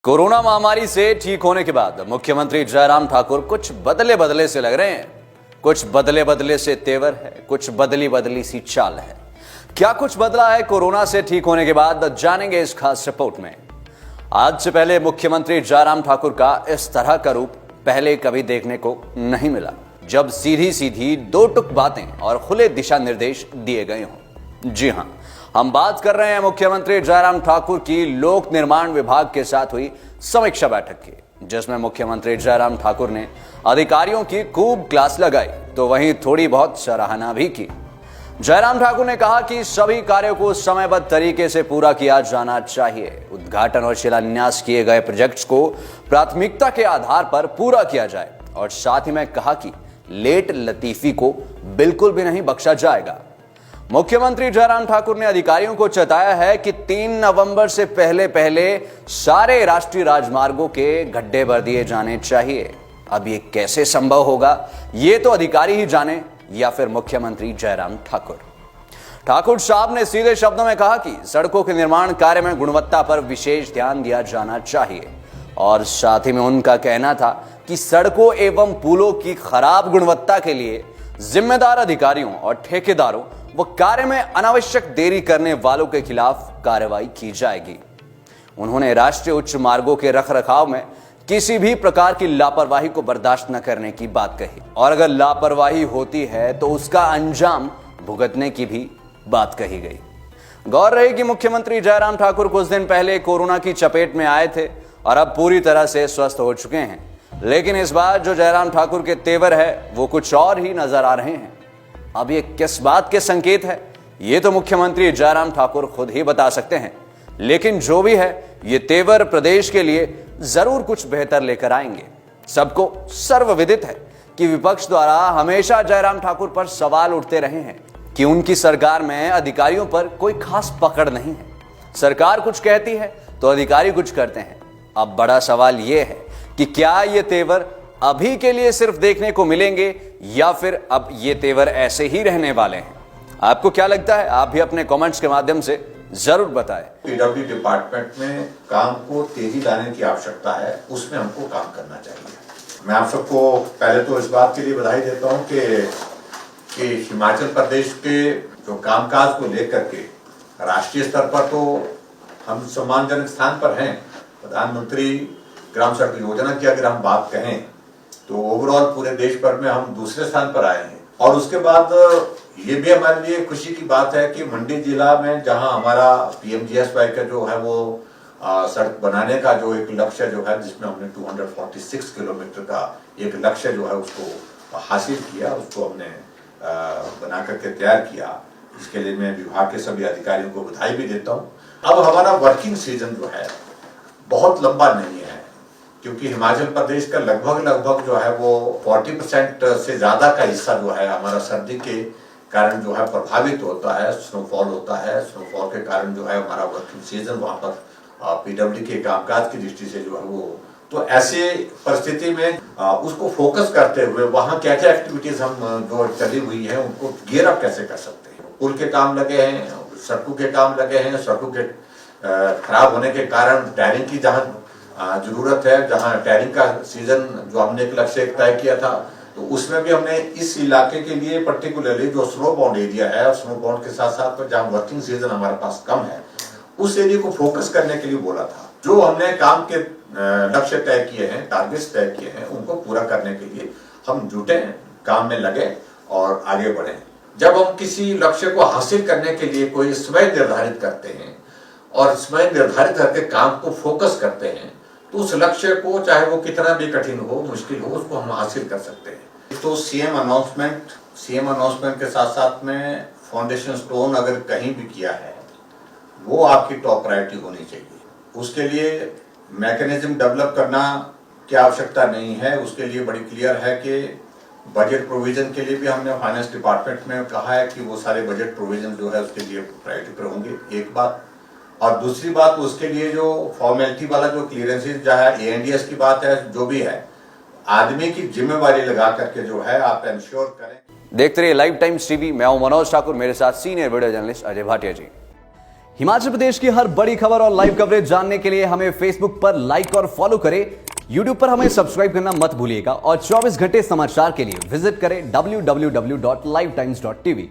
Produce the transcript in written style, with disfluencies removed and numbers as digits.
Corona महामारी से ठीक होने के बाद मुख्यमंत्री जयराम ठाकुर कुछ बदले बदले से लग रहे हैं। कुछ बदले बदले से तेवर है, कुछ बदली बदली सी चाल है। क्या कुछ बदला है कोरोना से ठीक होने के बाद, जानेंगे इस खास रिपोर्ट में। आज से पहले मुख्यमंत्री जयराम ठाकुर का इस तरह का रूप पहले कभी देखने को नहीं मिला, जब सीधी सीधी दो टुक बातें और खुले दिशा निर्देश दिए गए हों। जी हां, हम बात कर रहे हैं मुख्यमंत्री जयराम ठाकुर की लोक निर्माण विभाग के साथ हुई समीक्षा बैठक की, जिसमें मुख्यमंत्री जयराम ठाकुर ने अधिकारियों की खूब क्लास लगाई तो वहीं थोड़ी बहुत सराहना भी की। जयराम ठाकुर ने कहा कि सभी कार्यों को समयबद्ध तरीके से पूरा किया जाना चाहिए। उद्घाटन और शिलान्यास किए गए प्रोजेक्ट्स को प्राथमिकता के आधार पर पूरा किया जाए और साथ ही में कहा कि लेट लतीफी को बिल्कुल भी नहीं बख्शा जाएगा। मुख्यमंत्री जयराम ठाकुर ने अधिकारियों को चेताया है कि 3 नवंबर से पहले पहले सारे राष्ट्रीय राजमार्गों के गड्ढे भर दिए जाने चाहिए। अब ये कैसे संभव होगा, ये तो अधिकारी ही जाने या फिर मुख्यमंत्री जयराम ठाकुर साहब ने सीधे शब्दों में कहा कि सड़कों के निर्माण कार्य में गुणवत्ता पर विशेष ध्यान दिया जाना चाहिए और साथ ही में उनका कहना था कि सड़कों एवं पुलों की खराब गुणवत्ता के लिए जिम्मेदार अधिकारियों और ठेकेदारों व कार्य में अनावश्यक देरी करने वालों के खिलाफ कार्रवाई की जाएगी। उन्होंने राष्ट्रीय उच्च मार्गों के रखरखाव में किसी भी प्रकार की लापरवाही को बर्दाश्त न करने की बात कही और अगर लापरवाही होती है तो उसका अंजाम भुगतने की भी बात कही गई। गौर रहे कि मुख्यमंत्री जयराम ठाकुर कुछ दिन पहले कोरोना की चपेट में आए थे और अब पूरी तरह से स्वस्थ हो चुके हैं, लेकिन इस बार जो जयराम ठाकुर के तेवर है वो कुछ और ही नजर आ रहे हैं। अब ये किस बात के संकेत है, ये तो मुख्यमंत्री जयराम ठाकुर खुद ही बता सकते हैं, लेकिन जो भी है ये तेवर प्रदेश के लिए जरूर कुछ बेहतर लेकर आएंगे। सबको सर्वविदित है कि विपक्ष द्वारा हमेशा जयराम ठाकुर पर सवाल उठते रहे हैं कि उनकी सरकार में अधिकारियों पर कोई खास पकड़ नहीं है। सरकार कुछ कहती है तो अधिकारी कुछ करते हैं। अब बड़ा सवाल यह है कि क्या ये तेवर अभी के लिए सिर्फ देखने को मिलेंगे या फिर अब ये तेवर ऐसे ही रहने वाले हैं। आपको क्या लगता है, आप भी अपने कमेंट्स के माध्यम से जरूर बताएं। पीडब्ल्यू डिपार्टमेंट में काम को तेजी लाने की आवश्यकता है, उसमें हमको काम करना चाहिए। मैं आप सबको पहले तो इस बात के लिए बधाई देता हूं कि हिमाचल प्रदेश के जो कामकाज को लेकर के राष्ट्रीय स्तर पर तो हम सम्मानजनक स्थान पर हैं। प्रधानमंत्री ग्राम सड़क योजना की अगर हम बात कहें तो ओवरऑल पूरे देश भर में हम दूसरे स्थान पर आए हैं। और उसके बाद ये भी हमारे लिए खुशी की बात है कि मंडी जिला में जहां हमारा पीएमजीएसवाई का जो है वो सड़क बनाने का जो एक लक्ष्य जो है, जिसमें हमने 246 किलोमीटर का एक लक्ष्य जो है उसको हासिल किया, उसको हमने बना करके तैयार किया। इसके लिए मैं विभाग के सभी अधिकारियों को बधाई भी देता हूँ। अब हमारा वर्किंग सीजन जो है बहुत लंबा नहीं है, क्योंकि हिमाचल प्रदेश का लगभग जो है वो 40% से ज्यादा का हिस्सा जो है हमारा सर्दी के कारण जो है प्रभावित होता है, स्नोफॉल होता है। स्नोफॉल के कारण जो है हमारा वर्किंग सीजन वहां पर पीडब्ल्यू के कामकाज की दृष्टि से जो है वो, तो ऐसे परिस्थिति में उसको फोकस करते हुए वहां क्या क्या एक्टिविटीज हम जो चली हुई है उनको गियर अप कैसे कर सकते हैं। पुल के काम लगे हैं, सड़कों के काम लगे हैं। सड़कों के खराब होने के कारण टायरिंग की जहां जरूरत है, जहां टायरिंग का सीजन जो हमने एक लक्ष्य तय किया था, तो उसमें भी हमने इस इलाके के लिए पर्टिकुलरली जो स्नो बाउंड एरिया है और स्नो बाउंड के साथ साथ में जहां वर्किंग सीजन हमारे पास कम है, उस एरिया को फोकस करने के लिए बोला था। जो हमने काम के लक्ष्य तय किए हैं, टारगेट्स तय किए हैं, उनको पूरा करने के लिए हम जुटे, काम में लगे और आगे बढ़े। जब हम किसी लक्ष्य को हासिल करने के लिए कोई समय निर्धारित करते हैं और समय निर्धारित करके काम को फोकस करते हैं, तो उस लक्ष्य को चाहे वो कितना भी कठिन हो, मुश्किल हो, उसको हम हासिल कर सकते हैं। तो सीएम अनाउंसमेंट के साथ साथ में फाउंडेशन स्टोन अगर कहीं भी किया है वो आपकी टॉप प्रायोरिटी होनी चाहिए। उसके लिए मैकेनिज्म डेवलप करना की आवश्यकता नहीं है। उसके लिए बड़ी क्लियर है कि बजट प्रोविजन के लिए भी हमने फाइनेंस डिपार्टमेंट में कहा है कि वो सारे बजट प्रोविजन जो है उसके लिए प्रायोरिटी पर होंगे, एक बात। और दूसरी बात, उसके लिए जो फॉर्मेलिटी वाला जो क्लियरेंसेस जो है, एएनडीएस की बात है, जो भी है, आदमी की जिम्मेवारी लगा करके जो है आप इंश्योर करें। देखते रहिए लाइव टाइम्स टीवी। मैं हूं मनोज ठाकुर, मेरे साथ senior video journalist Ajay Bhatia ji. Himachal Pradesh की हर बड़ी खबर और लाइव कवरेज जानने के लिए हमें फेसबुक पर लाइक और फॉलो करें। यूट्यूब पर हमें सब्सक्राइब करना मत भूलिएगा और 24 घंटे समाचार के लिए विजिट करें www.livetimes.tv।